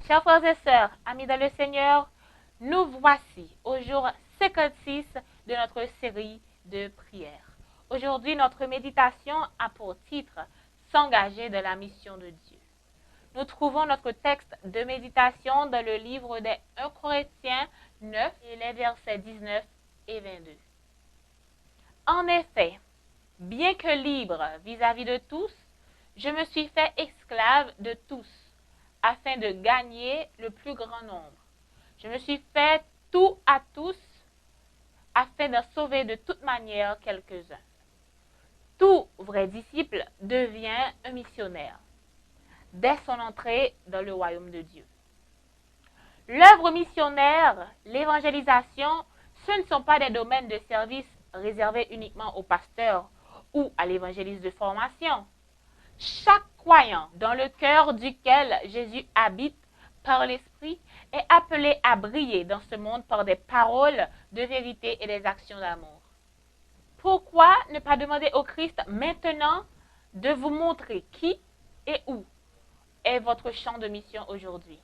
Chers frères et sœurs, amis dans le Seigneur, nous voici au jour 56 de notre série de prières. Aujourd'hui, notre méditation a pour titre « S'engager dans la mission de Dieu ». Nous trouvons notre texte de méditation dans le livre des 1 Corinthiens 9 et les versets 19 et 22. En effet, bien que libre vis-à-vis de tous, je me suis fait esclave de tous, afin de gagner le plus grand nombre. Je me suis fait tout à tous, afin d'en sauver de toute manière quelques-uns. Tout vrai disciple devient un missionnaire, dès son entrée dans le royaume de Dieu. L'œuvre missionnaire, l'évangélisation, ce ne sont pas des domaines de service réservés uniquement aux pasteurs ou à l'évangéliste de formation. Chaque croyant dans le cœur duquel Jésus habite par l'Esprit est appelé à briller dans ce monde par des paroles de vérité et des actions d'amour. Pourquoi ne pas demander au Christ maintenant de vous montrer qui et où est votre champ de mission aujourd'hui?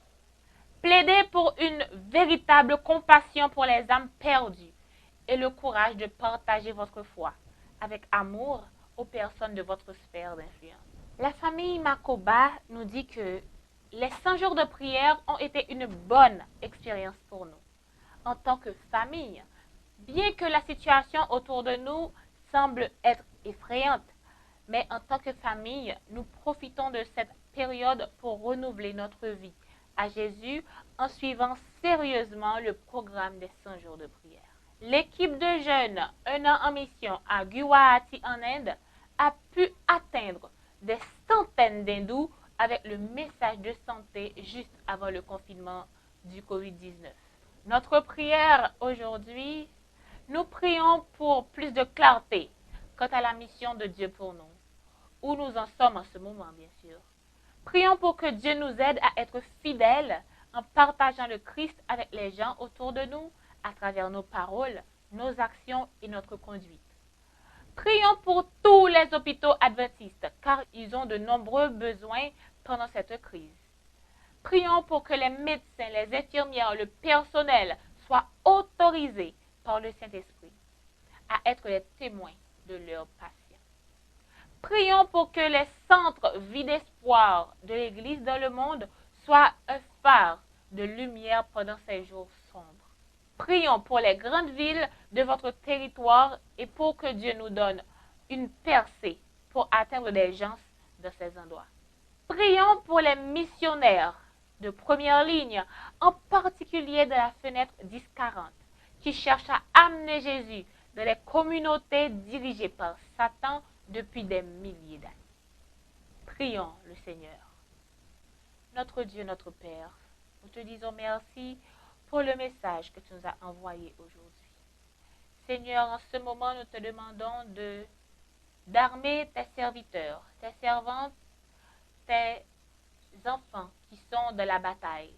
Plaidez pour une véritable compassion pour les âmes perdues et le courage de partager votre foi avec amour aux personnes de votre sphère d'influence. La famille Makoba nous dit que les 100 jours de prière ont été une bonne expérience pour nous. En tant que famille, bien que la situation autour de nous semble être effrayante, mais en tant que famille, nous profitons de cette période pour renouveler notre vie à Jésus en suivant sérieusement le programme des 100 jours de prière. L'équipe de jeunes, un an en mission à Guwahati en Inde, a pu atteindre des centaines d'hindous avec le message de santé juste avant le confinement du COVID-19. Notre prière aujourd'hui, nous prions pour plus de clarté quant à la mission de Dieu pour nous, où nous en sommes en ce moment, bien sûr. Prions pour que Dieu nous aide à être fidèles en partageant le Christ avec les gens autour de nous à travers nos paroles, nos actions et notre conduite. Prions pour tous les hôpitaux adventistes car ils ont de nombreux besoins pendant cette crise. Prions pour que les médecins, les infirmières, le personnel soient autorisés par le Saint-Esprit à être les témoins de leurs patients. Prions pour que les centres vie d'espoir de l'Église dans le monde soient un phare de lumière pendant ces jours sombres. Prions pour les grandes villes de votre territoire et pour que Dieu nous donne une percée pour atteindre des gens dans ces endroits. Prions pour les missionnaires de première ligne, en particulier de la fenêtre 1040, qui cherchent à amener Jésus dans les communautés dirigées par Satan depuis des milliers d'années. Prions le Seigneur. Notre Dieu, notre Père, nous te disons merci pour le message que tu nous as envoyé aujourd'hui. Seigneur, en ce moment, nous te demandons d'armer tes serviteurs, tes servantes, tes enfants qui sont de la bataille.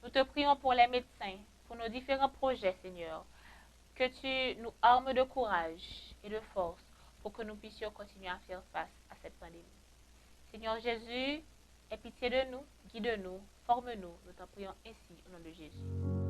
Nous te prions pour les médecins, pour nos différents projets, Seigneur, que tu nous armes de courage et de force pour que nous puissions continuer à faire face à cette pandémie. Seigneur Jésus, aie pitié de nous, guide-nous, forme-nous. Nous t'en prions ainsi au nom de Jésus.